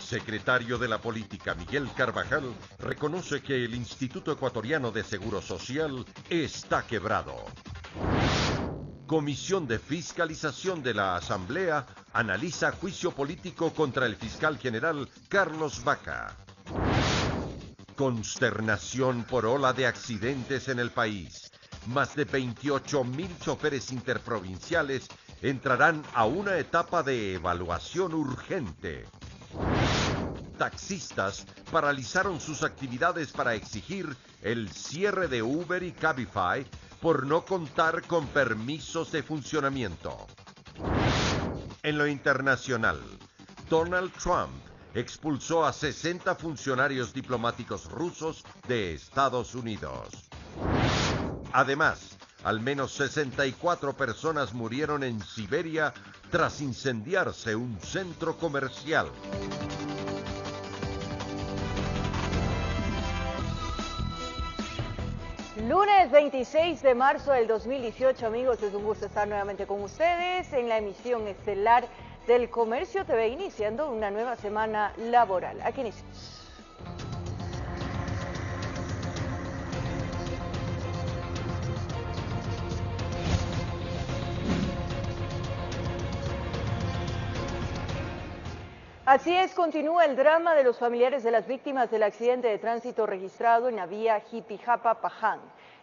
Secretario de la Política Miguel Carvajal reconoce que el Instituto Ecuatoriano de Seguro Social está quebrado. Comisión de Fiscalización de la Asamblea analiza juicio político contra el fiscal general Carlos Vaca. Consternación por ola de accidentes en el país. Más de 28.000 choferes interprovinciales entrarán a una etapa de evaluación urgente. Taxistas paralizaron sus actividades para exigir el cierre de Uber y Cabify por no contar con permisos de funcionamiento. En lo internacional, Donald Trump expulsó a 60 funcionarios diplomáticos rusos de Estados Unidos. Además, al menos 64 personas murieron en Siberia tras incendiarse un centro comercial. Lunes 26 de marzo del 2018, amigos, es un gusto estar nuevamente con ustedes en la emisión estelar del Comercio TV, iniciando una nueva semana laboral. Aquí iniciamos. Así es, continúa el drama de los familiares de las víctimas del accidente de tránsito registrado en la vía Jipijapa-Paján.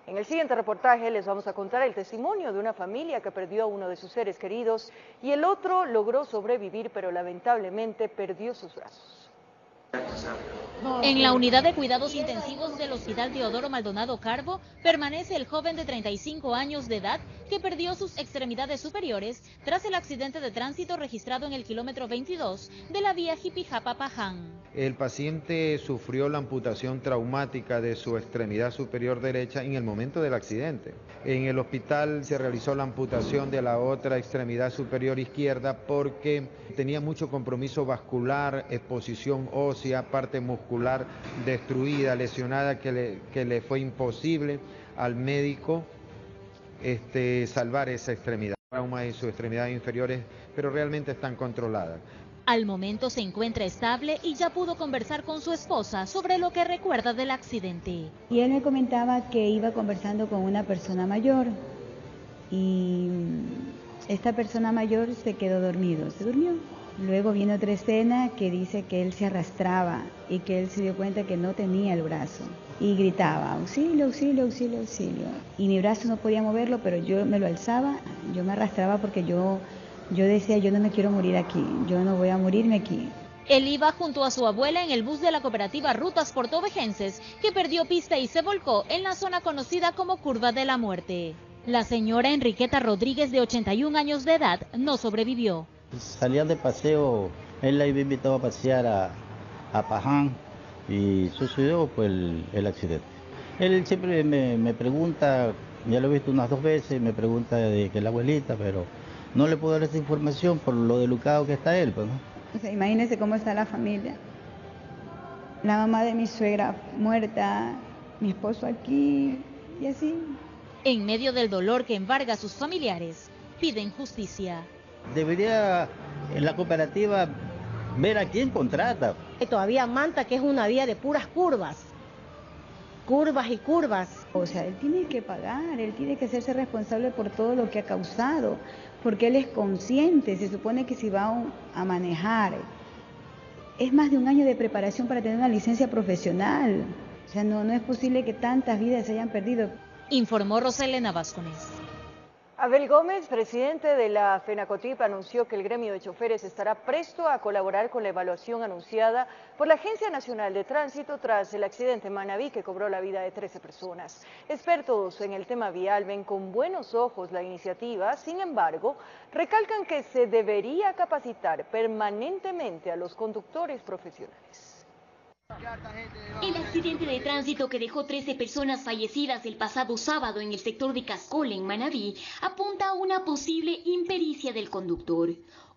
En el siguiente reportaje les vamos a contar el testimonio de una familia que perdió a uno de sus seres queridos y el otro logró sobrevivir, pero lamentablemente perdió sus brazos. En la unidad de cuidados intensivos del Hospital Teodoro Maldonado Carbo permanece el joven de 35 años de edad que perdió sus extremidades superiores tras el accidente de tránsito registrado en el kilómetro 22 de la vía Jipijapa-Paján. El paciente sufrió la amputación traumática de su extremidad superior derecha en el momento del accidente. En el hospital se realizó la amputación de la otra extremidad superior izquierda porque tenía mucho compromiso vascular, exposición ósea, parte muscular destruida, lesionada, que le fue imposible al médico salvar esa extremidad. Traumas en sus extremidades inferiores, pero realmente están controladas. Al momento se encuentra estable y ya pudo conversar con su esposa sobre lo que recuerda del accidente. Y él me comentaba que iba conversando con una persona mayor y esta persona mayor se quedó dormido, se durmió. Luego vino otra escena que dice que él se arrastraba y que él se dio cuenta que no tenía el brazo y gritaba, auxilio, auxilio, auxilio, auxilio. Y mi brazo no podía moverlo, pero yo me lo alzaba, yo me arrastraba porque yo decía, yo no me quiero morir aquí, yo no voy a morirme aquí. Él iba junto a su abuela en el bus de la cooperativa Rutas Portovejenses, que perdió pista y se volcó en la zona conocida como Curva de la Muerte. La señora Enriqueta Rodríguez, de 81 años de edad, no sobrevivió. Salía de paseo, él la había invitado a pasear a Paján y sucedió pues el accidente. Él siempre me pregunta, ya lo he visto unas 2 veces, me pregunta de que la abuelita, pero no le puedo dar esa información por lo delicado que está él, pues, ¿no? O sea, imagínense cómo está la familia. La mamá de mi suegra muerta, mi esposo aquí y así. En medio del dolor que embarga a sus familiares, piden justicia. Debería en la cooperativa ver a quién contrata. Todavía Manta, que es una vía de puras curvas y curvas. O sea, él tiene que pagar, él tiene que hacerse responsable por todo lo que ha causado, porque él es consciente, se supone que si va a manejar, es más de 1 año de preparación para tener una licencia profesional. O sea, no es posible que tantas vidas se hayan perdido. Informó Roselena Vázquez. Abel Gómez, presidente de la FENACOTIP, anunció que el gremio de choferes estará presto a colaborar con la evaluación anunciada por la Agencia Nacional de Tránsito tras el accidente en Manabí que cobró la vida de 13 personas. Expertos en el tema vial ven con buenos ojos la iniciativa, sin embargo, recalcan que se debería capacitar permanentemente a los conductores profesionales. El accidente de tránsito que dejó 13 personas fallecidas el pasado sábado en el sector de Cascola, en Manabí, apunta a una posible impericia del conductor.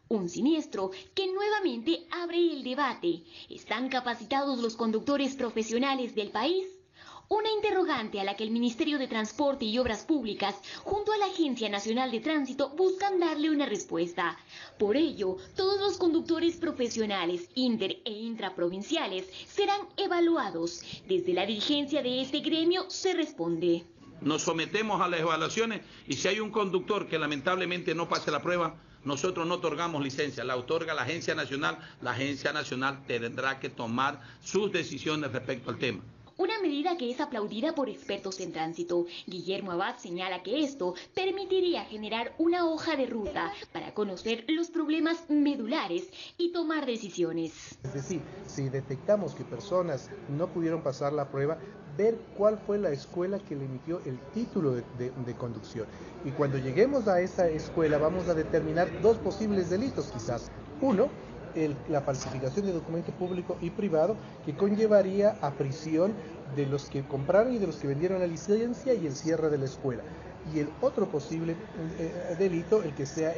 Un siniestro que nuevamente abre el debate. ¿Están capacitados los conductores profesionales del país? Una interrogante a la que el Ministerio de Transporte y Obras Públicas, junto a la Agencia Nacional de Tránsito, buscan darle una respuesta. Por ello, todos los conductores profesionales, inter e intraprovinciales, serán evaluados. Desde la dirigencia de este gremio se responde. Nos sometemos a las evaluaciones y si hay un conductor que lamentablemente no pase la prueba, nosotros no otorgamos licencia, la otorga la Agencia Nacional tendrá que tomar sus decisiones respecto al tema. Una medida que es aplaudida por expertos en tránsito. Guillermo Abad señala que esto permitiría generar una hoja de ruta para conocer los problemas medulares y tomar decisiones. Es decir, si detectamos que personas no pudieron pasar la prueba, ver cuál fue la escuela que le emitió el título de conducción. Y cuando lleguemos a esa escuela vamos a determinar dos posibles delitos quizás. Uno, la falsificación de documento público y privado, que conllevaría a prisión de los que compraron y de los que vendieron la licencia y el cierre de la escuela. Y el otro posible delito, el que sea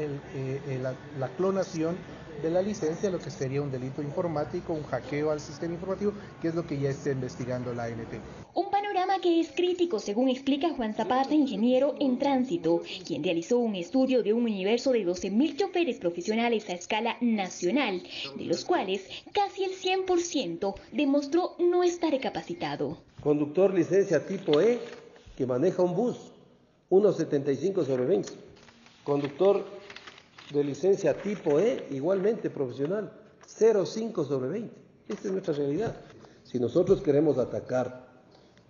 la clonación de la licencia, lo que sería un delito informático, un hackeo al sistema informativo, que es lo que ya está investigando la ANT. Un panorama que es crítico, según explica Juan Zapata, ingeniero en tránsito, quien realizó un estudio de un universo de 12.000 choferes profesionales a escala nacional, de los cuales casi el 100% demostró no estar capacitado. Conductor licencia tipo E, que maneja un bus, 1.75/20. Conductor de licencia tipo E, igualmente profesional, 0.5/20. Esta es nuestra realidad. Si nosotros queremos atacar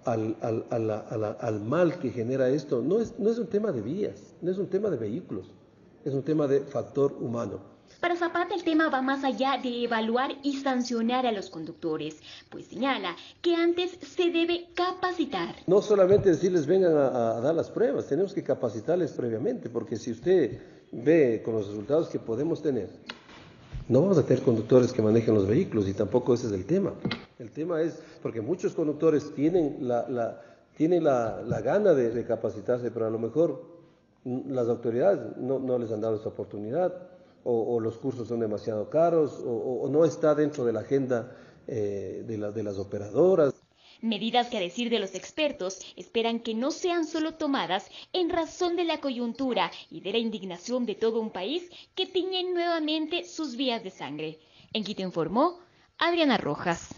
al mal que genera esto, no es un tema de vías, no es un tema de vehículos, es un tema de factor humano. Para Zapata el tema va más allá de evaluar y sancionar a los conductores, pues señala que antes se debe capacitar. No solamente decirles vengan a dar las pruebas, tenemos que capacitarles previamente, porque si usted ve con los resultados que podemos tener, no vamos a tener conductores que manejen los vehículos y tampoco ese es el tema. El tema es porque muchos conductores tienen la gana de capacitarse, pero a lo mejor las autoridades no les han dado esa oportunidad, o los cursos son demasiado caros, o no está dentro de la agenda de las operadoras. Medidas que, a decir de los expertos, esperan que no sean solo tomadas en razón de la coyuntura y de la indignación de todo un país que tiñen nuevamente sus vías de sangre. En Quito informó Adriana Rojas.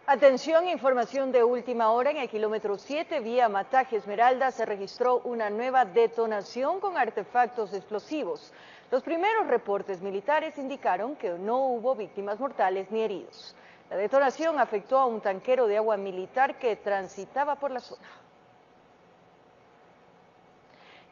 Atención, información de última hora. En el kilómetro 7, vía Mataje Esmeralda, se registró una nueva detonación con artefactos explosivos. Los primeros reportes militares indicaron que no hubo víctimas mortales ni heridos. La detonación afectó a un tanquero de agua militar que transitaba por la zona.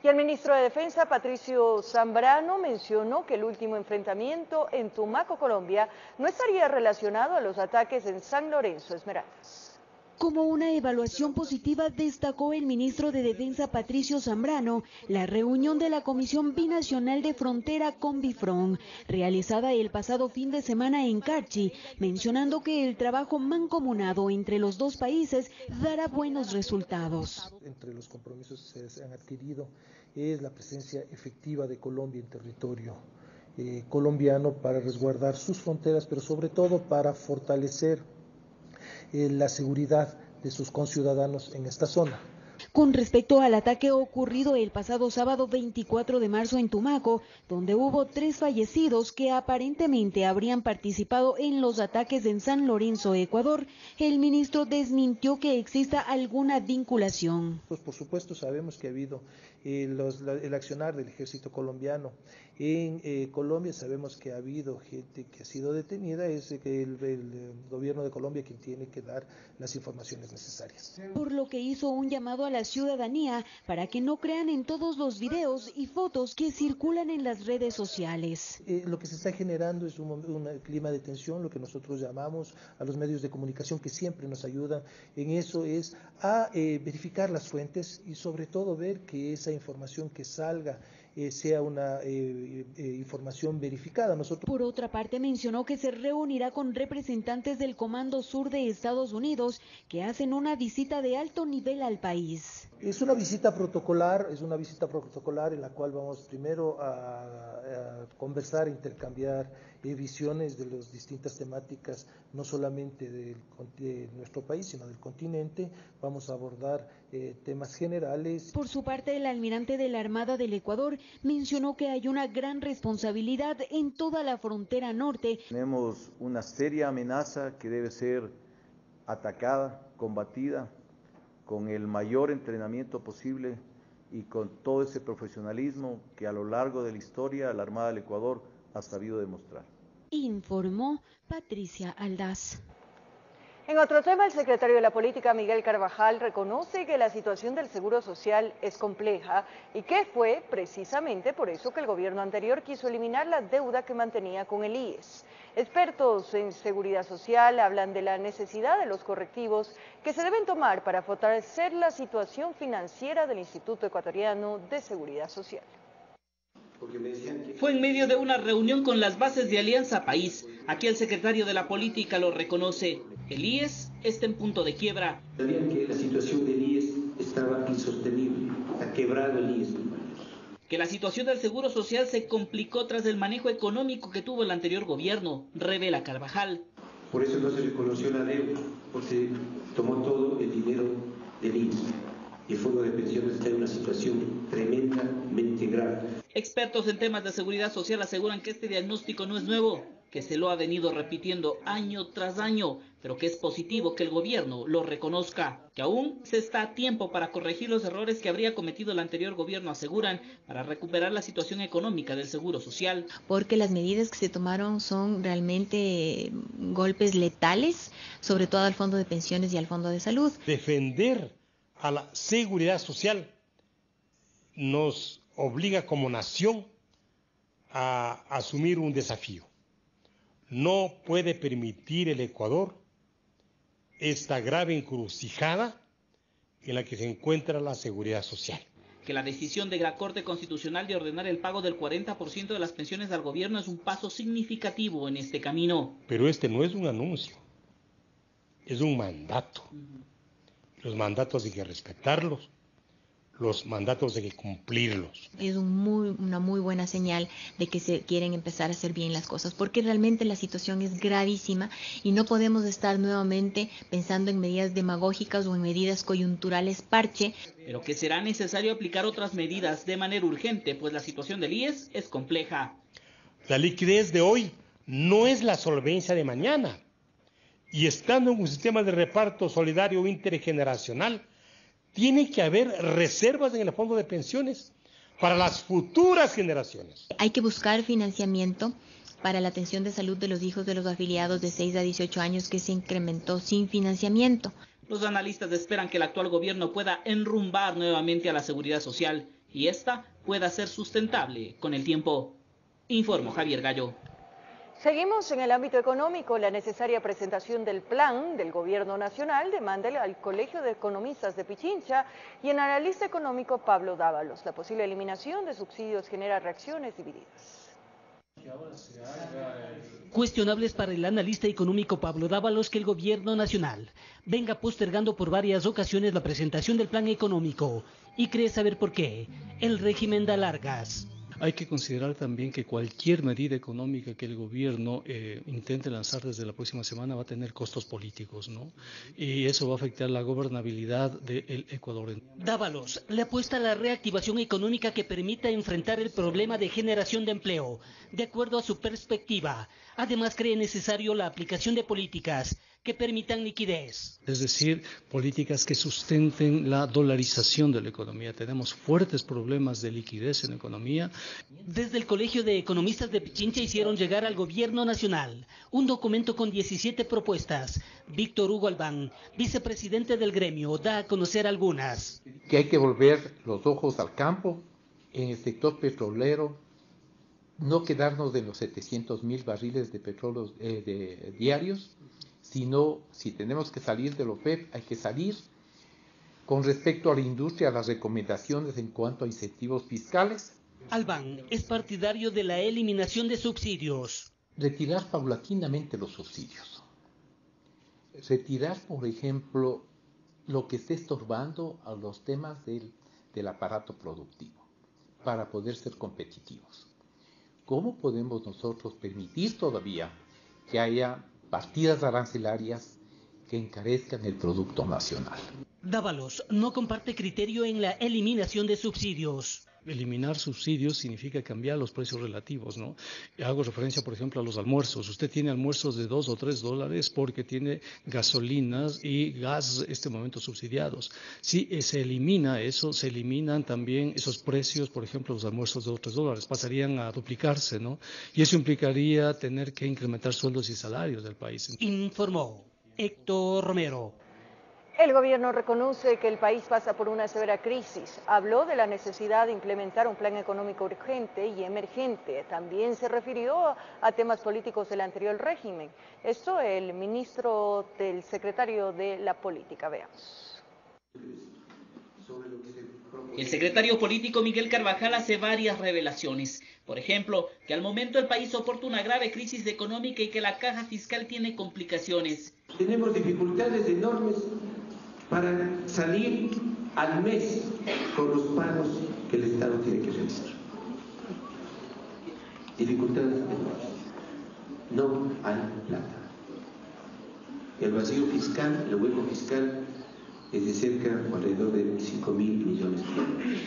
Y el ministro de Defensa, Patricio Zambrano, mencionó que el último enfrentamiento en Tumaco, Colombia, no estaría relacionado a los ataques en San Lorenzo, Esmeraldas. Como una evaluación positiva, destacó el ministro de Defensa Patricio Zambrano la reunión de la Comisión Binacional de Frontera Conbifron, realizada el pasado fin de semana en Carchi, mencionando que el trabajo mancomunado entre los dos países dará buenos resultados. Entre los compromisos que se han adquirido es la presencia efectiva de Colombia en territorio colombiano para resguardar sus fronteras, pero sobre todo para fortalecer la seguridad de sus conciudadanos en esta zona. Con respecto al ataque ocurrido el pasado sábado 24 de marzo en Tumaco, donde hubo 3 fallecidos que aparentemente habrían participado en los ataques en San Lorenzo, Ecuador, el ministro desmintió que exista alguna vinculación. Pues por supuesto sabemos que ha habido el accionar del ejército colombiano en Colombia, sabemos que ha habido gente que ha sido detenida, es el gobierno de Colombia quien tiene que dar las informaciones necesarias. Por lo que hizo un llamado a la ciudadanía para que no crean en todos los videos y fotos que circulan en las redes sociales. Lo que se está generando es un clima de tensión, lo que nosotros llamamos a los medios de comunicación que siempre nos ayudan en eso es a verificar las fuentes y sobre todo ver que esa información que salga sea una información verificada. Por otra parte, mencionó que se reunirá con representantes del Comando Sur de Estados Unidos que hacen una visita de alto nivel al país. Es una visita protocolar, en la cual vamos primero a conversar, intercambiar visiones de las distintas temáticas, no solamente de nuestro país, sino del continente. Vamos a abordar temas generales. Por su parte, el almirante de la Armada del Ecuador mencionó que hay una gran responsabilidad en toda la frontera norte. Tenemos una seria amenaza que debe ser atacada, combatida, con el mayor entrenamiento posible y con todo ese profesionalismo que a lo largo de la historia la Armada del Ecuador ha sabido demostrar. Informó Patricia Aldaz. En otro tema, el secretario de la Política, Miguel Carvajal, reconoce que la situación del Seguro Social es compleja y que fue precisamente por eso que el gobierno anterior quiso eliminar la deuda que mantenía con el IES. Expertos en seguridad social hablan de la necesidad de los correctivos que se deben tomar para fortalecer la situación financiera del Instituto Ecuatoriano de Seguridad Social. Fue en medio de una reunión con las bases de Alianza País. Aquí el secretario de la Política lo reconoce. El IES está en punto de quiebra. Sabían que la situación del IES estaba insostenible, ha quebrado el IES. Que la situación del Seguro Social se complicó tras el manejo económico que tuvo el anterior gobierno, revela Carvajal. Por eso no se reconoció la deuda, porque tomó todo el dinero del IES. Y el Fondo de Pensiones está en una situación tremendamente grave. Expertos en temas de seguridad social aseguran que este diagnóstico no es nuevo, que se lo ha venido repitiendo año tras año, pero que es positivo que el gobierno lo reconozca, que aún se está a tiempo para corregir los errores que habría cometido el anterior gobierno, aseguran, para recuperar la situación económica del Seguro Social. Porque las medidas que se tomaron son realmente golpes letales, sobre todo al Fondo de Pensiones y al Fondo de Salud. Defender a la seguridad social nos obliga como nación a asumir un desafío. No puede permitir el Ecuador esta grave encrucijada en la que se encuentra la seguridad social. Que la decisión de la Corte Constitucional de ordenar el pago del 40% de las pensiones al gobierno es un paso significativo en este camino. Pero este no es un anuncio, es un mandato. Los mandatos hay que respetarlos, los mandatos hay que cumplirlos. Es una muy buena señal de que se quieren empezar a hacer bien las cosas, porque realmente la situación es gravísima y no podemos estar nuevamente pensando en medidas demagógicas o en medidas coyunturales parche. Pero que será necesario aplicar otras medidas de manera urgente, pues la situación del IES es compleja. La liquidez de hoy no es la solvencia de mañana. Y estando en un sistema de reparto solidario intergeneracional, tiene que haber reservas en el fondo de pensiones para las futuras generaciones. Hay que buscar financiamiento para la atención de salud de los hijos de los afiliados de 6 a 18 años que se incrementó sin financiamiento. Los analistas esperan que el actual gobierno pueda enrumbar nuevamente a la seguridad social y esta pueda ser sustentable con el tiempo. Informó Javier Gallo. Seguimos en el ámbito económico. La necesaria presentación del plan del Gobierno Nacional demanda al Colegio de Economistas de Pichincha y el analista económico Pablo Dávalos. La posible eliminación de subsidios genera reacciones divididas. Cuestionables para el analista económico Pablo Dávalos que el Gobierno Nacional venga postergando por varias ocasiones la presentación del plan económico y cree saber por qué. El régimen da largas. Hay que considerar también que cualquier medida económica que el gobierno intente lanzar desde la próxima semana va a tener costos políticos, ¿no? Y eso va a afectar la gobernabilidad del Ecuador. Dávalos le apuesta a la reactivación económica que permita enfrentar el problema de generación de empleo, de acuerdo a su perspectiva. Además, cree necesario la aplicación de políticas que permitan liquidez. Es decir, políticas que sustenten la dolarización de la economía. Tenemos fuertes problemas de liquidez en la economía. Desde el Colegio de Economistas de Pichincha hicieron llegar al Gobierno Nacional un documento con 17 propuestas. Víctor Hugo Albán, vicepresidente del gremio, da a conocer algunas. Que hay que volver los ojos al campo en el sector petrolero, no quedarnos de los 700.000 barriles de petróleo diarios, sino si tenemos que salir del OPEP, hay que salir. Con respecto a la industria, las recomendaciones en cuanto a incentivos fiscales. Albán es partidario de la eliminación de subsidios. Retirar paulatinamente los subsidios. Retirar, por ejemplo, lo que esté estorbando a los temas del aparato productivo para poder ser competitivos. ¿Cómo podemos nosotros permitir todavía que haya partidas arancelarias que encarezcan el producto nacional? Dávalos no comparte criterio en la eliminación de subsidios. Eliminar subsidios significa cambiar los precios relativos, ¿no? Hago referencia, por ejemplo, a los almuerzos. Usted tiene almuerzos de $2 o $3 porque tiene gasolinas y gas este momento subsidiados. Si se elimina eso, se eliminan también esos precios, por ejemplo, los almuerzos de $2 o $3, pasarían a duplicarse, ¿no? Y eso implicaría tener que incrementar sueldos y salarios del país. Informó Héctor Romero. El gobierno reconoce que el país pasa por una severa crisis. Habló de la necesidad de implementar un plan económico urgente y emergente. También se refirió a temas políticos del anterior régimen. Esto el ministro del secretario de la Política. Veamos. El secretario político Miguel Carvajal hace varias revelaciones. Por ejemplo, que al momento el país soporta una grave crisis económica y que la caja fiscal tiene complicaciones. Tenemos dificultades enormes para salir al mes con los pagos que el Estado tiene que realizar. Dificultades enormes. No hay plata. El vacío fiscal, el hueco fiscal, es de cerca o alrededor de 5.000 millones de dólares.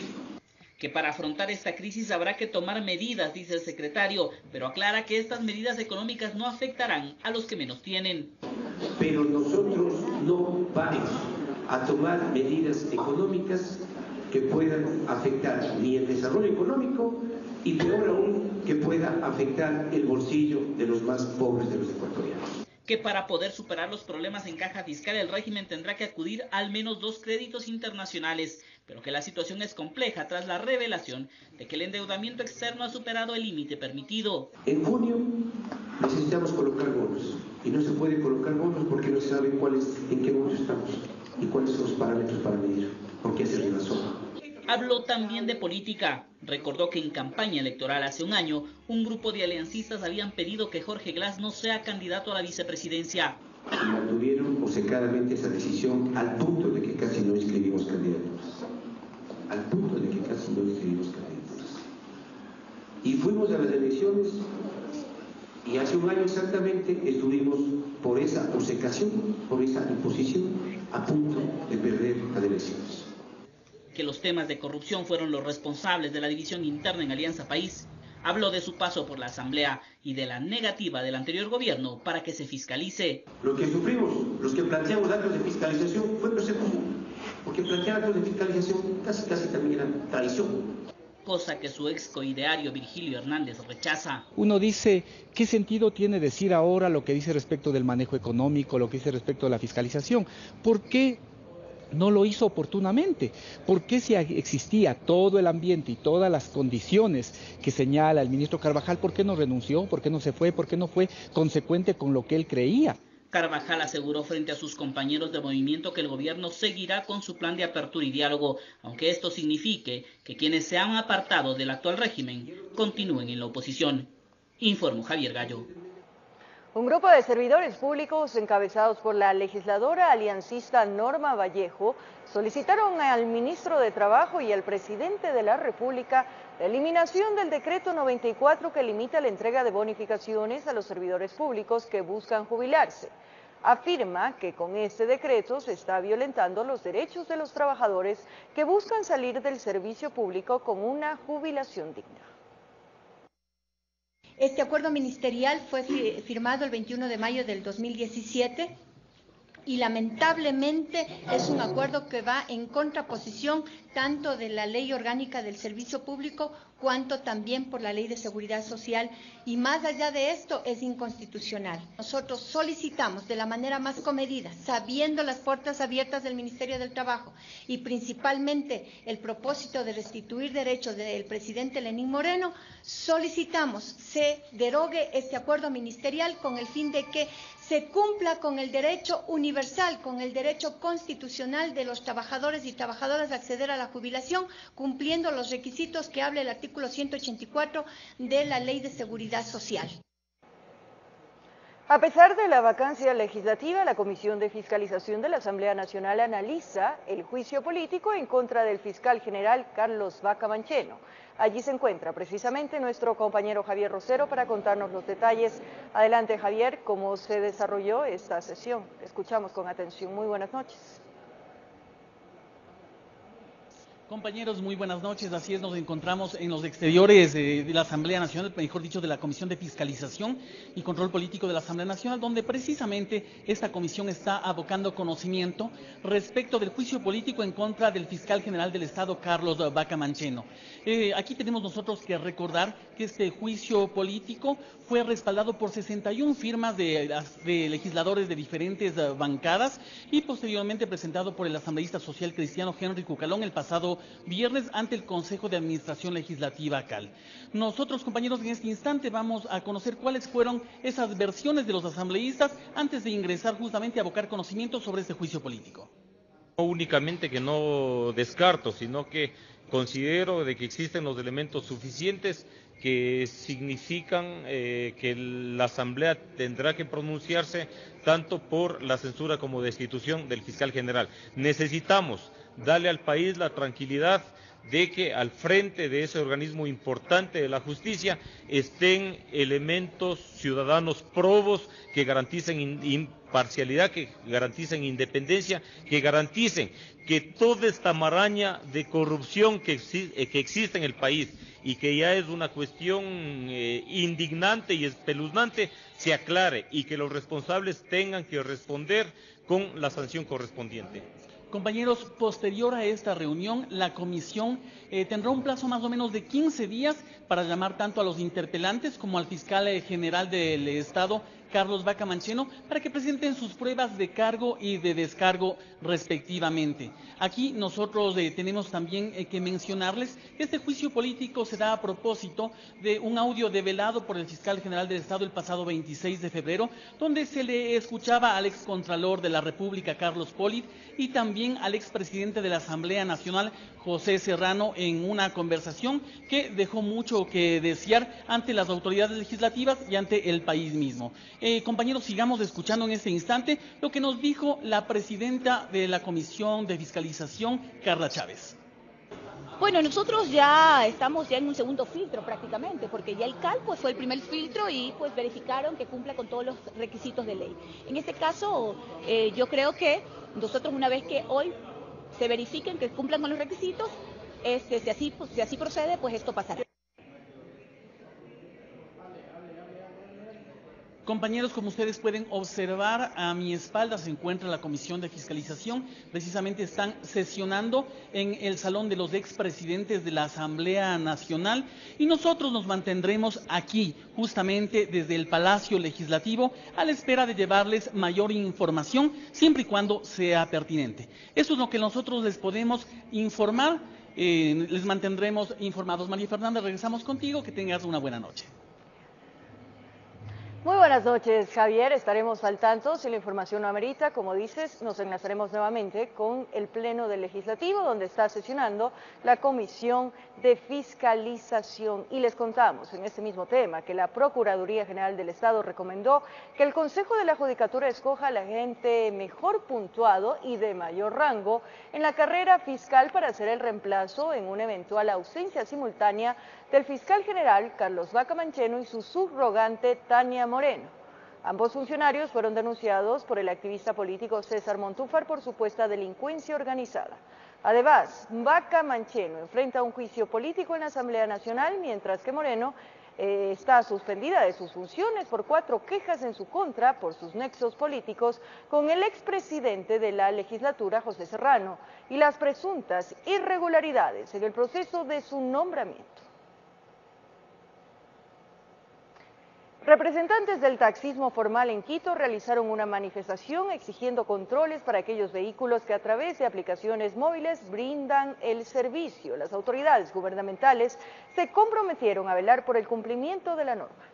Que para afrontar esta crisis habrá que tomar medidas, dice el secretario, pero aclara que estas medidas económicas no afectarán a los que menos tienen. Pero nosotros no vamos a tomar medidas económicas que puedan afectar ni el desarrollo económico y peor aún que pueda afectar el bolsillo de los más pobres de los ecuatorianos. Que para poder superar los problemas en caja fiscal el régimen tendrá que acudir a al menos 2 créditos internacionales, pero que la situación es compleja tras la revelación de que el endeudamiento externo ha superado el límite permitido. En junio necesitamos colocar bonos y no se puede colocar bonos porque no se sabe en qué momento estamos y cuáles son los parámetros para medir, porque esa es la razón. Habló también de política. Recordó que en campaña electoral hace un año, un grupo de aliancistas habían pedido que Jorge Glass no sea candidato a la vicepresidencia. Y mantuvieron obcecadamente esa decisión al punto de que casi no inscribimos candidaturas. Al punto de que casi no inscribimos candidaturas. Y fuimos a las elecciones y hace un año exactamente estuvimos por esa obcecación, por esa imposición, a punto de perder las elecciones. Que los temas de corrupción fueron los responsables de la división interna en Alianza País. Habló de su paso por la Asamblea y de la negativa del anterior gobierno para que se fiscalice. Lo que sufrimos, los que planteamos actos de fiscalización, fue persecución, porque plantear actos de fiscalización casi también era traición. Cosa que su ex coideario Virgilio Hernández rechaza. Uno dice, ¿qué sentido tiene decir ahora lo que dice respecto del manejo económico, lo que dice respecto de la fiscalización? ¿Por qué no lo hizo oportunamente? ¿Por qué si existía todo el ambiente y todas las condiciones que señala el ministro Carvajal, por qué no renunció? ¿Por qué no se fue? ¿Por qué no fue consecuente con lo que él creía? Carvajal aseguró frente a sus compañeros de movimiento que el gobierno seguirá con su plan de apertura y diálogo, aunque esto signifique que quienes se han apartado del actual régimen continúen en la oposición. Informó Javier Gallo. Un grupo de servidores públicos encabezados por la legisladora aliancista Norma Vallejo solicitaron al ministro de Trabajo y al presidente de la República la eliminación del decreto 94 que limita la entrega de bonificaciones a los servidores públicos que buscan jubilarse. Afirma que con este decreto se está violentando los derechos de los trabajadores que buscan salir del servicio público con una jubilación digna. Este acuerdo ministerial fue firmado el 21 de mayo del 2017 y lamentablemente es un acuerdo que va en contraposición tanto de la Ley Orgánica del Servicio Público cuanto también por la Ley de Seguridad Social y más allá de esto es inconstitucional. Nosotros solicitamos de la manera más comedida, sabiendo las puertas abiertas del Ministerio del Trabajo y principalmente el propósito de restituir derechos del presidente Lenín Moreno, solicitamos se derogue este acuerdo ministerial con el fin de que se cumpla con el derecho universal, con el derecho constitucional de los trabajadores y trabajadoras de acceder a la jubilación, cumpliendo los requisitos que habla el artículo 184 de la Ley de Seguridad Social. A pesar de la vacancia legislativa, la Comisión de Fiscalización de la Asamblea Nacional analiza el juicio político en contra del fiscal general Carlos Vaca Mancheno. Allí se encuentra precisamente nuestro compañero Javier Rosero para contarnos los detalles. Adelante, Javier, ¿cómo se desarrolló esta sesión? Escuchamos con atención. Muy buenas noches. Compañeros, muy buenas noches. Así es, nos encontramos en los exteriores de la Asamblea Nacional, mejor dicho, de la Comisión de Fiscalización y Control Político de la Asamblea Nacional, donde precisamente esta comisión está abocando conocimiento respecto del juicio político en contra del fiscal general del Estado, Carlos Vaca Mancheno. Aquí tenemos nosotros que recordar que este juicio político fue respaldado por 61 firmas de legisladores de diferentes bancadas y posteriormente presentado por el asambleísta social cristiano Henry Cucalón el pasado viernes ante el Consejo de Administración Legislativa CAL. Nosotros, compañeros, en este instante vamos a conocer cuáles fueron esas versiones de los asambleístas antes de ingresar justamente a abocar conocimiento sobre este juicio político. No únicamente que no descarto, sino que considero de que existen los elementos suficientes que significan que la Asamblea tendrá que pronunciarse tanto por la censura como destitución del fiscal general. Necesitamos darle al país la tranquilidad de que al frente de ese organismo importante de la justicia estén elementos ciudadanos probos que garanticen imparcialidad, que garanticen independencia, que garanticen que toda esta maraña de corrupción que existe en el país y que ya es una cuestión indignante y espeluznante se aclare y que los responsables tengan que responder con la sanción correspondiente. Compañeros, posterior a esta reunión, la comisión tendrá un plazo más o menos de 15 días para llamar tanto a los interpelantes como al fiscal general del Estado, Carlos Vaca Mancheno, para que presenten sus pruebas de cargo y de descargo respectivamente. Aquí nosotros tenemos también que mencionarles que este juicio político se da a propósito de un audio develado por el fiscal general del Estado el pasado 26 de febrero, donde se le escuchaba al excontralor de la República, Carlos Polit, y también al expresidente de la Asamblea Nacional, José Serrano, en una conversación que dejó mucho que desear ante las autoridades legislativas y ante el país mismo. Compañeros, sigamos escuchando en este instante lo que nos dijo la presidenta de la Comisión de Fiscalización, Carla Chávez. Bueno, nosotros ya estamos en un segundo filtro prácticamente, porque ya el CAL pues fue el primer filtro y pues verificaron que cumpla con todos los requisitos de ley. En este caso, yo creo que nosotros, una vez que hoy se verifiquen que cumplan con los requisitos, si así procede, pues esto pasará. Compañeros, como ustedes pueden observar, a mi espalda se encuentra la Comisión de Fiscalización. Precisamente están sesionando en el salón de los expresidentes de la Asamblea Nacional y nosotros nos mantendremos aquí, justamente desde el Palacio Legislativo, a la espera de llevarles mayor información, siempre y cuando sea pertinente. Eso es lo que nosotros les podemos informar, les mantendremos informados. María Fernanda, regresamos contigo, que tengas una buena noche. Muy buenas noches, Javier. Estaremos al tanto. Si la información no amerita, como dices, nos enlazaremos nuevamente con el Pleno del Legislativo, donde está sesionando la Comisión de Fiscalización. Y les contamos en este mismo tema que la Procuraduría General del Estado recomendó que el Consejo de la Judicatura escoja a la gente mejor puntuado y de mayor rango en la carrera fiscal para hacer el reemplazo en una eventual ausencia simultánea del fiscal general Carlos Vaca Mancheno y su subrogante Tania Moreno. Ambos funcionarios fueron denunciados por el activista político César Montúfar por supuesta delincuencia organizada. Además, Vaca Mancheno enfrenta un juicio político en la Asamblea Nacional, mientras que Moreno está suspendida de sus funciones por 4 quejas en su contra por sus nexos políticos con el expresidente de la legislatura, José Serrano, y las presuntas irregularidades en el proceso de su nombramiento. Representantes del taxismo formal en Quito realizaron una manifestación exigiendo controles para aquellos vehículos que a través de aplicaciones móviles brindan el servicio. Las autoridades gubernamentales se comprometieron a velar por el cumplimiento de la norma.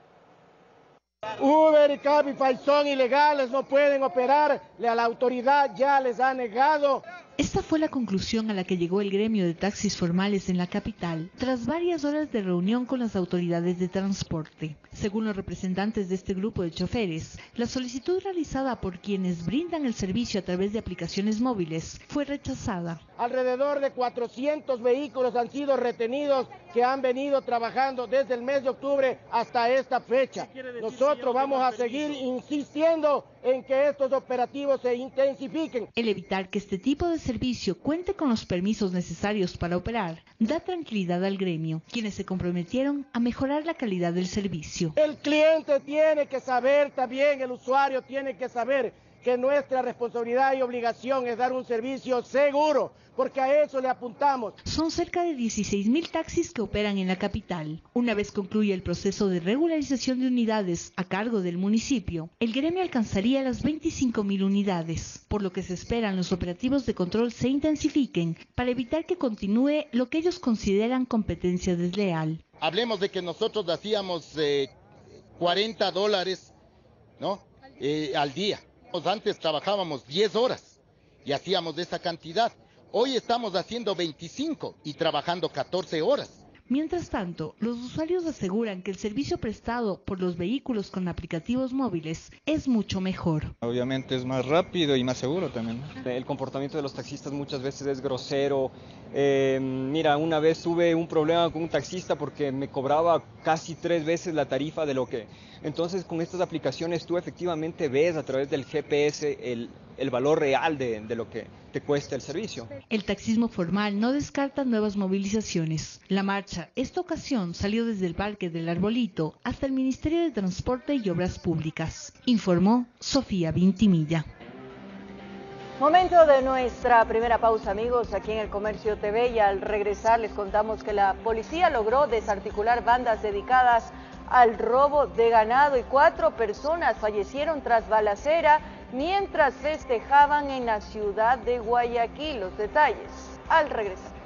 Uber y Cabify son ilegales, no pueden operar, la autoridad ya les ha negado Esta fue la conclusión a la que llegó el gremio de taxis formales en la capital, tras varias horas de reunión con las autoridades de transporte. Según los representantes de este grupo de choferes, la solicitud realizada por quienes brindan el servicio a través de aplicaciones móviles fue rechazada. Alrededor de 400 vehículos han sido retenidos que han venido trabajando desde el mes de octubre hasta esta fecha. Nosotros vamos a seguir insistiendo en que estos operativos se intensifiquen. El evitar que este tipo de servicio cuente con los permisos necesarios para operar da tranquilidad al gremio, quienes se comprometieron a mejorar la calidad del servicio. El cliente tiene que saber también, el usuario tiene que saber que nuestra responsabilidad y obligación es dar un servicio seguro, porque a eso le apuntamos. Son cerca de 16.000 taxis que operan en la capital. Una vez concluya el proceso de regularización de unidades a cargo del municipio, el gremio alcanzaría las 25.000 unidades, por lo que se esperan los operativos de control se intensifiquen para evitar que continúe lo que ellos consideran competencia desleal. Hablemos de que nosotros hacíamos $40, ¿no? Al día. Antes trabajábamos 10 horas y hacíamos esa cantidad. Hoy estamos haciendo 25 y trabajando 14 horas. Mientras tanto, los usuarios aseguran que el servicio prestado por los vehículos con aplicativos móviles es mucho mejor. Obviamente es más rápido y más seguro también. El comportamiento de los taxistas muchas veces es grosero. Mira, una vez tuve un problema con un taxista porque me cobraba casi 3 veces la tarifa de lo que... Entonces, con estas aplicaciones tú efectivamente ves a través del GPS el valor real de lo que te cuesta el servicio. El taxismo formal no descarta nuevas movilizaciones. La marcha, esta ocasión, salió desde el Parque del Arbolito hasta el Ministerio de Transporte y Obras Públicas, informó Sofía Vintimilla. Momento de nuestra primera pausa, amigos, aquí en El Comercio TV, y al regresar les contamos que la policía logró desarticular bandas dedicadas al robo de ganado y 4 personas fallecieron tras balacera mientras festejaban en la ciudad de Guayaquil. Los detalles al regresar.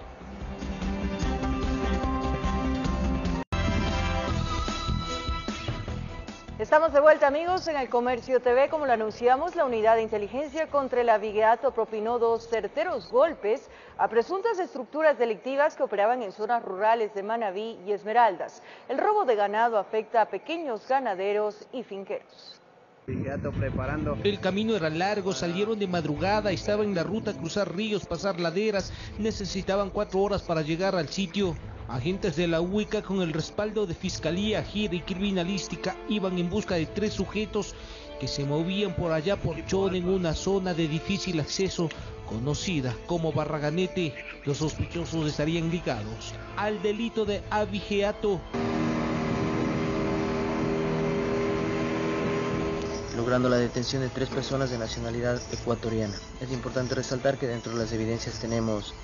Estamos de vuelta, amigos, en El Comercio TV. Como lo anunciamos, la Unidad de Inteligencia contra el Abigeato propinó 2 certeros golpes a presuntas estructuras delictivas que operaban en zonas rurales de Manabí y Esmeraldas. El robo de ganado afecta a pequeños ganaderos y finqueros. El camino era largo, salieron de madrugada, estaban en la ruta a cruzar ríos, pasar laderas, necesitaban 4 horas para llegar al sitio. Agentes de la UICA con el respaldo de Fiscalía, GIR y Criminalística iban en busca de 3 sujetos que se movían por allá por Chón en una zona de difícil acceso conocida como Barraganete. Los sospechosos estarían ligados al delito de abigeato. Logrando la detención de 3 personas de nacionalidad ecuatoriana. Es importante resaltar que dentro de las evidencias tenemos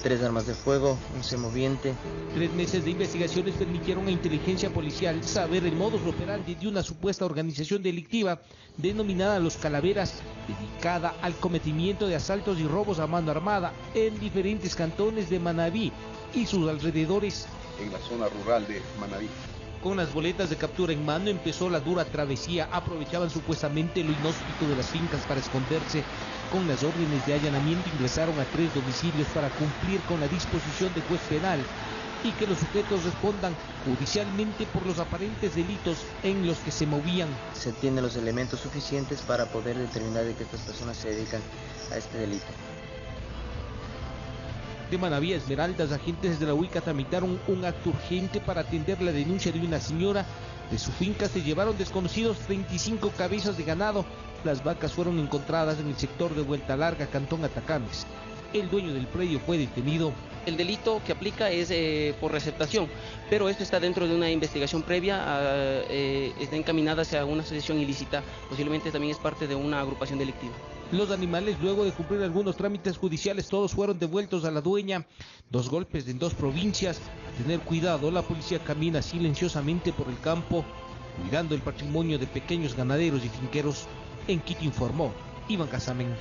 3 armas de fuego, un semoviente. 3 meses de investigaciones permitieron a inteligencia policial saber el modus operandi de una supuesta organización delictiva denominada Los Calaveras, dedicada al cometimiento de asaltos y robos a mano armada en diferentes cantones de Manabí y sus alrededores. En la zona rural de Manabí. Con las boletas de captura en mano empezó la dura travesía. Aprovechaban supuestamente lo inhóspito de las fincas para esconderse. Con las órdenes de allanamiento ingresaron a 3 domicilios para cumplir con la disposición de juez penal y que los sujetos respondan judicialmente por los aparentes delitos en los que se movían. Se tienen los elementos suficientes para poder determinar de que estas personas se dedican a este delito. De Manabí a Esmeraldas, agentes de la UICA tramitaron un acto urgente para atender la denuncia de una señora. De su finca se llevaron desconocidos 35 cabezas de ganado. Las vacas fueron encontradas en el sector de Vuelta Larga, Cantón Atacames. El dueño del predio fue detenido. El delito que aplica es por receptación, pero esto está dentro de una investigación previa, está encaminada hacia una asociación ilícita, posiblemente también es parte de una agrupación delictiva. Los animales, luego de cumplir algunos trámites judiciales, todos fueron devueltos a la dueña. 2 golpes en 2 provincias. A tener cuidado, la policía camina silenciosamente por el campo, cuidando el patrimonio de pequeños ganaderos y finqueros. En Quito informó Iván Casamen.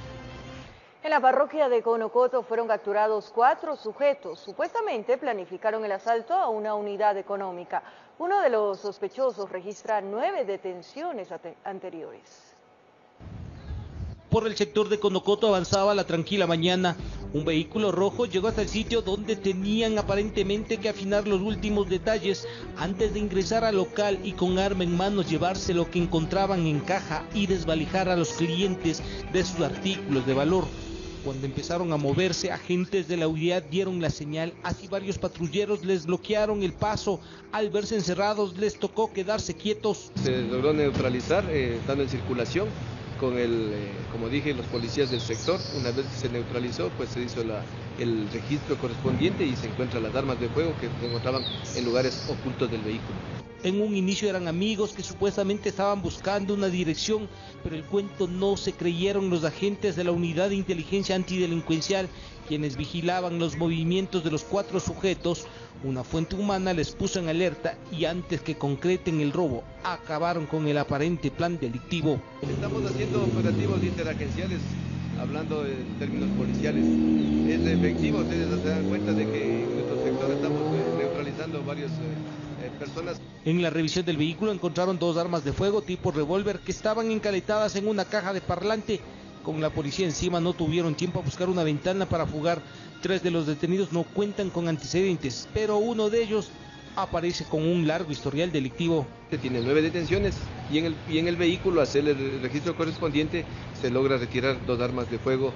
En la parroquia de Conocoto fueron capturados 4 sujetos. Supuestamente planificaron el asalto a una unidad económica. Uno de los sospechosos registra 9 detenciones anteriores. Por el sector de Conocoto avanzaba la tranquila mañana. Un vehículo rojo llegó hasta el sitio donde tenían aparentemente que afinar los últimos detalles antes de ingresar al local y con arma en manos llevarse lo que encontraban en caja y desvalijar a los clientes de sus artículos de valor. Cuando empezaron a moverse, agentes de la unidad dieron la señal, así varios patrulleros les bloquearon el paso. Al verse encerrados, les tocó quedarse quietos. Se logró neutralizar, estando en circulación, con como dije, los policías del sector. Una vez que se neutralizó, pues se hizo el registro correspondiente y se encuentran las armas de fuego que se encontraban en lugares ocultos del vehículo. En un inicio eran amigos que supuestamente estaban buscando una dirección, pero el cuento no se creyeron los agentes de la Unidad de Inteligencia Antidelincuencial, quienes vigilaban los movimientos de los 4 sujetos. Una fuente humana les puso en alerta y antes que concreten el robo, acabaron con el aparente plan delictivo. Estamos haciendo operativos interagenciales, hablando en términos policiales. Es efectivo, ustedes se dan cuenta de que en nuestro sector estamos neutralizando varias personas. En la revisión del vehículo encontraron 2 armas de fuego tipo revólver que estaban encaletadas en una caja de parlante. Con la policía encima no tuvieron tiempo a buscar una ventana para fugar. 3 de los detenidos no cuentan con antecedentes, pero uno de ellos aparece con un largo historial delictivo. Se tienen 9 detenciones y en el vehículo, al hacer el registro correspondiente, se logra retirar 2 armas de fuego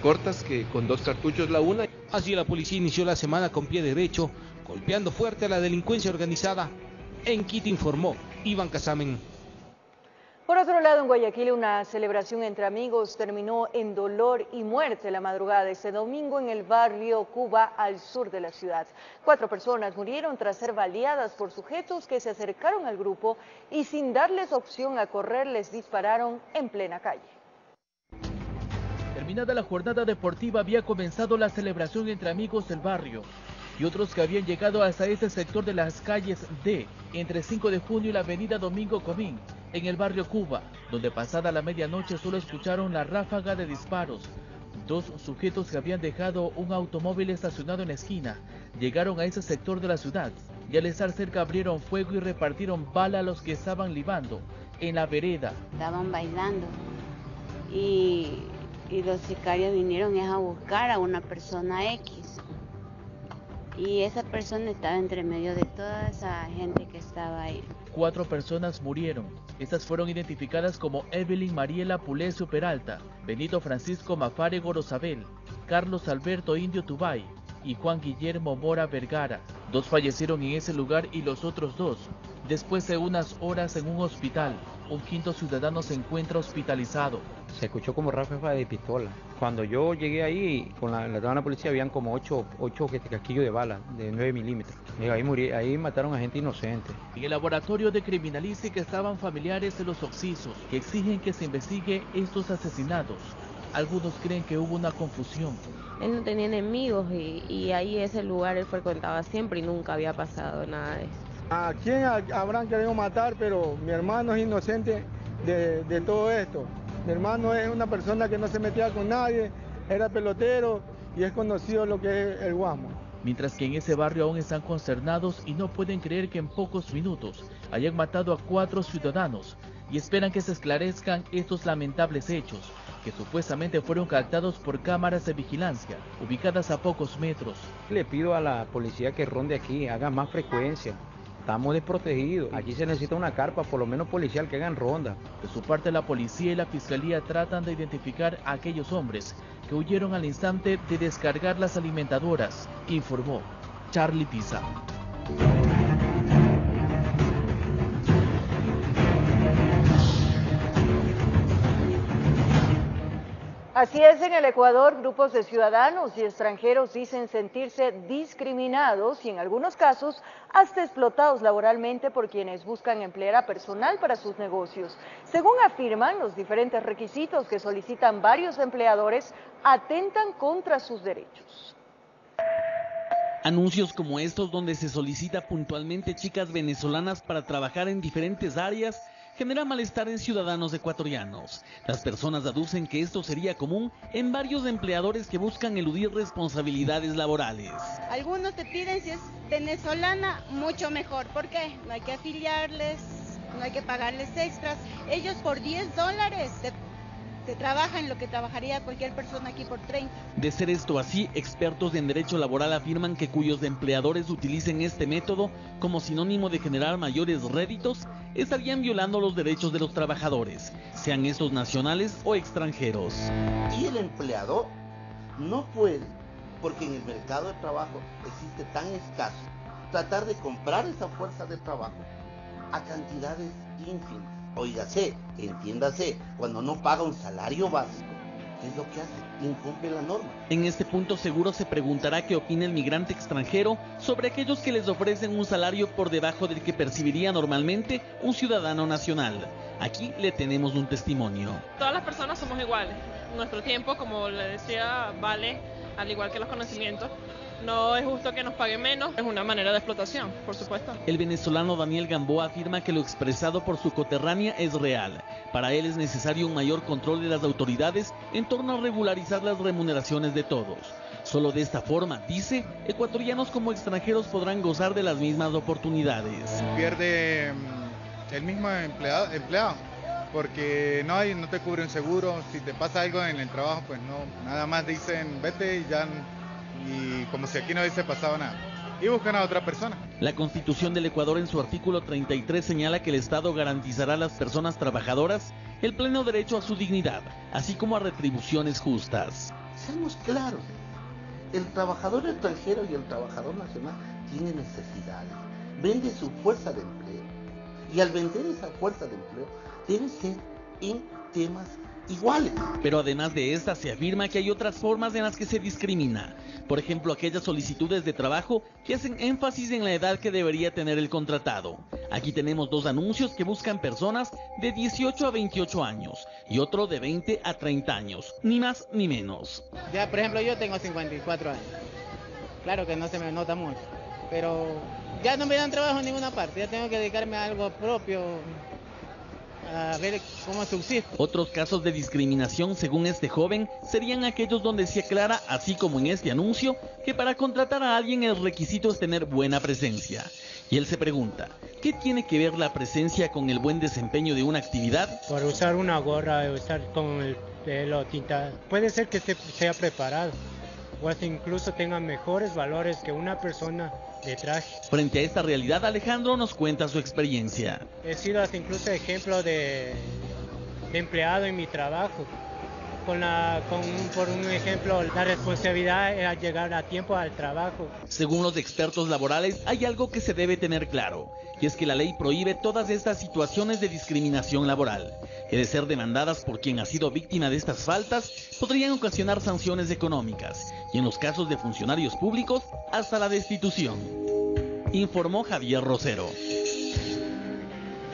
cortas, que con 2 cartuchos la una. Así la policía inició la semana con pie derecho, golpeando fuerte a la delincuencia organizada. En Quito informó Iván Casamen. Por otro lado, en Guayaquil, una celebración entre amigos terminó en dolor y muerte la madrugada de este domingo en el barrio Cuba, al sur de la ciudad. 4 personas murieron tras ser baleadas por sujetos que se acercaron al grupo y sin darles opción a correr les dispararon en plena calle. Terminada la jornada deportiva, había comenzado la celebración entre amigos del barrio y otros que habían llegado hasta este sector de las calles D, entre 5 de junio y la avenida Domingo Comín, en el barrio Cuba, donde pasada la medianoche solo escucharon la ráfaga de disparos. 2 sujetos que habían dejado un automóvil estacionado en la esquina llegaron a ese sector de la ciudad y al estar cerca abrieron fuego y repartieron bala a los que estaban libando en la vereda. Estaban bailando y los sicarios vinieron a buscar a una persona X. Y esa persona estaba entre medio de toda esa gente que estaba ahí. 4 personas murieron. Estas fueron identificadas como Evelyn Mariela Pulecio Peralta, Benito Francisco Mafare Gorosabel, Carlos Alberto Indio Tubay y Juan Guillermo Mora Vergara. 2 fallecieron en ese lugar y los otros 2, después de unas horas en un hospital. Un 5.º ciudadano se encuentra hospitalizado. Se escuchó como ráfaga de pistola. Cuando yo llegué ahí, con la policía, habían como 8 casquillos de bala de 9 milímetros. Ahí mataron a gente inocente. En el laboratorio de criminalística estaban familiares de los occisos, que exigen que se investigue estos asesinatos. Algunos creen que hubo una confusión. Él no tenía enemigos y ahí ese lugar él frecuentaba siempre y nunca había pasado nada de eso. ¿A quién habrán querido matar? Pero mi hermano es inocente de todo esto. Mi hermano es una persona que no se metía con nadie, era pelotero y es conocido lo que es el Guasmo. Mientras que en ese barrio aún están consternados y no pueden creer que en pocos minutos hayan matado a 4 ciudadanos y esperan que se esclarezcan estos lamentables hechos, que supuestamente fueron captados por cámaras de vigilancia, ubicadas a pocos metros. Le pido a la policía que ronde aquí, haga más frecuencia. Estamos desprotegidos. Aquí se necesita una carpa, por lo menos policial, que hagan ronda. De su parte, la policía y la fiscalía tratan de identificar a aquellos hombres que huyeron al instante de descargar las alimentadoras, informó Charlie Pisa. Así es, en el Ecuador, grupos de ciudadanos y extranjeros dicen sentirse discriminados y en algunos casos hasta explotados laboralmente por quienes buscan emplear a personal para sus negocios. Según afirman, los diferentes requisitos que solicitan varios empleadores atentan contra sus derechos. Anuncios como estos, donde se solicita puntualmente chicas venezolanas para trabajar en diferentes áreas, genera malestar en ciudadanos ecuatorianos. Las personas aducen que esto sería común en varios empleadores que buscan eludir responsabilidades laborales. Algunos te piden si es venezolana, mucho mejor. ¿Por qué? No hay que afiliarles, no hay que pagarles extras. Ellos por $10 trabaja en lo que trabajaría cualquier persona aquí por 30. De ser esto así, expertos en derecho laboral afirman que cuyos empleadores utilicen este método como sinónimo de generar mayores réditos, estarían violando los derechos de los trabajadores, sean estos nacionales o extranjeros. Y el empleador no puede, porque en el mercado de trabajo existe tan escaso, tratar de comprar esa fuerza de trabajo a cantidades ínfimas. Óigase, entiéndase, cuando no paga un salario básico, ¿qué es lo que hace? Incumple la norma. En este punto seguro se preguntará qué opina el migrante extranjero sobre aquellos que les ofrecen un salario por debajo del que percibiría normalmente un ciudadano nacional. Aquí le tenemos un testimonio. Todas las personas somos iguales. Nuestro tiempo, como le decía, vale al igual que los conocimientos. No es justo que nos paguen menos, es una manera de explotación, por supuesto. El venezolano Daniel Gamboa afirma que lo expresado por su coterránea es real. Para él es necesario un mayor control de las autoridades en torno a regularizar las remuneraciones de todos. Solo de esta forma, dice, ecuatorianos como extranjeros podrán gozar de las mismas oportunidades. Pierde el mismo empleado, porque no te cubre un seguro. Si te pasa algo en el trabajo, pues no, nada más dicen vete y ya... Y como si aquí no hubiese pasado nada. Y buscan a otra persona. La Constitución del Ecuador en su artículo 33 señala que el Estado garantizará a las personas trabajadoras el pleno derecho a su dignidad, así como a retribuciones justas. Seamos claros, el trabajador extranjero y el trabajador nacional tienen necesidades, vende su fuerza de empleo. Y al vender esa fuerza de empleo, debe ser en temas iguales. Pero además de esta, se afirma que hay otras formas en las que se discrimina. Por ejemplo, aquellas solicitudes de trabajo que hacen énfasis en la edad que debería tener el contratado. Aquí tenemos dos anuncios que buscan personas de 18 a 28 años y otro de 20 a 30 años, ni más ni menos. Ya, por ejemplo, yo tengo 54 años. Claro que no se me nota mucho, pero ya no me dan trabajo en ninguna parte, ya tengo que dedicarme a algo propio, a ver cómo subsisto. Otros casos de discriminación, según este joven, serían aquellos donde se aclara, así como en este anuncio, que para contratar a alguien el requisito es tener buena presencia. Y él se pregunta, ¿qué tiene que ver la presencia con el buen desempeño de una actividad? Por usar una gorra, usar con el pelo tintado, puede ser que sea preparado, o hasta incluso tenga mejores valores que una persona de traje. Frente a esta realidad, Alejandro nos cuenta su experiencia. He sido hasta incluso ejemplo de empleado en mi trabajo. Por un ejemplo, la responsabilidad era llegar a tiempo al trabajo. Según los expertos laborales, hay algo que se debe tener claro, y es que la ley prohíbe todas estas situaciones de discriminación laboral, que de ser demandadas por quien ha sido víctima de estas faltas, podrían ocasionar sanciones económicas, y en los casos de funcionarios públicos, hasta la destitución. Informó Javier Rosero.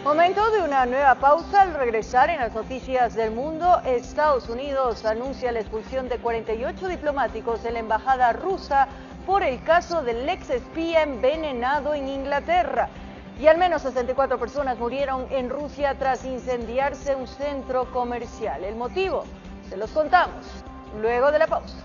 Momento de una nueva pausa. Al regresar en las noticias del mundo, Estados Unidos anuncia la expulsión de 48 diplomáticos de la embajada rusa por el caso del ex espía envenenado en Inglaterra. Y al menos 64 personas murieron en Rusia tras incendiarse un centro comercial. El motivo, se los contamos luego de la pausa.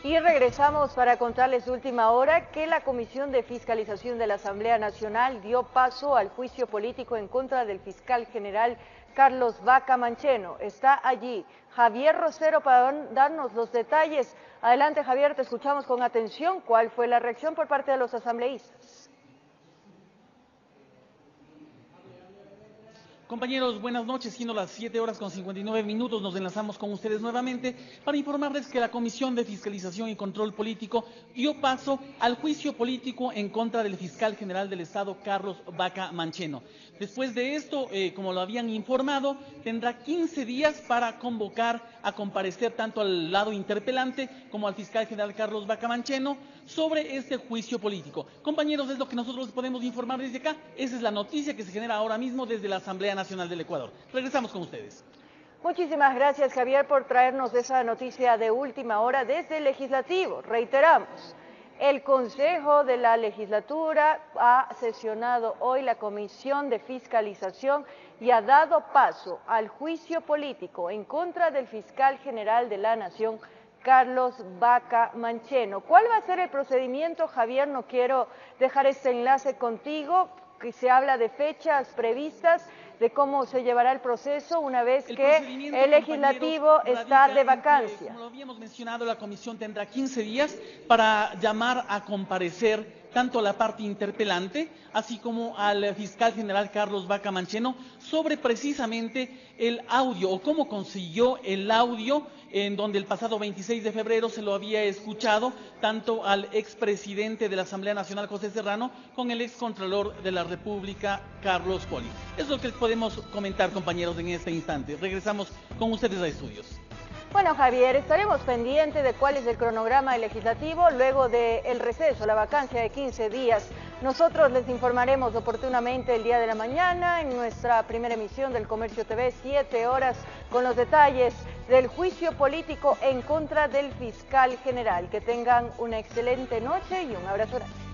Y regresamos para contarles de última hora que la Comisión de Fiscalización de la Asamblea Nacional dio paso al juicio político en contra del fiscal general Carlos Vaca Mancheno. Está allí Javier Rosero para darnos los detalles. Adelante, Javier, te escuchamos con atención. ¿Cuál fue la reacción por parte de los asambleístas? Compañeros, buenas noches, siendo las 7:59, nos enlazamos con ustedes nuevamente para informarles que la Comisión de Fiscalización y Control Político dio paso al juicio político en contra del fiscal general del Estado, Carlos Vaca Mancheno. Después de esto, como lo habían informado, tendrá 15 días para convocar a comparecer tanto al lado interpelante como al fiscal general Carlos Vaca Mancheno sobre este juicio político. Compañeros, es lo que nosotros podemos informar desde acá. Esa es la noticia que se genera ahora mismo desde la Asamblea Nacional del Ecuador. Regresamos con ustedes. Muchísimas gracias, Javier, por traernos esa noticia de última hora desde el Legislativo. Reiteramos, el Consejo de la Legislatura ha sesionado hoy la Comisión de Fiscalización y ha dado paso al juicio político en contra del fiscal general de la Nación, Carlos Vaca Mancheno. ¿Cuál va a ser el procedimiento, Javier? No quiero dejar este enlace contigo, que se habla de fechas previstas. de cómo se llevará el proceso una vez que el legislativo está de vacancia. Como lo habíamos mencionado, la comisión tendrá 15 días para llamar a comparecer tanto a la parte interpelante, así como al fiscal general Carlos Vaca Mancheno, sobre precisamente el audio o cómo consiguió el audio en donde el pasado 26 de febrero se lo había escuchado tanto al expresidente de la Asamblea Nacional, José Serrano, con el excontralor de la República, Carlos Poli. Eso es lo que podemos comentar, compañeros, en este instante. Regresamos con ustedes a estudios. Bueno, Javier, estaremos pendientes de cuál es el cronograma legislativo luego del receso, la vacancia de 15 días. Nosotros les informaremos oportunamente el día de la mañana en nuestra primera emisión del Comercio TV, 7 horas, con los detalles del juicio político en contra del fiscal general. Que tengan una excelente noche y un abrazo grande.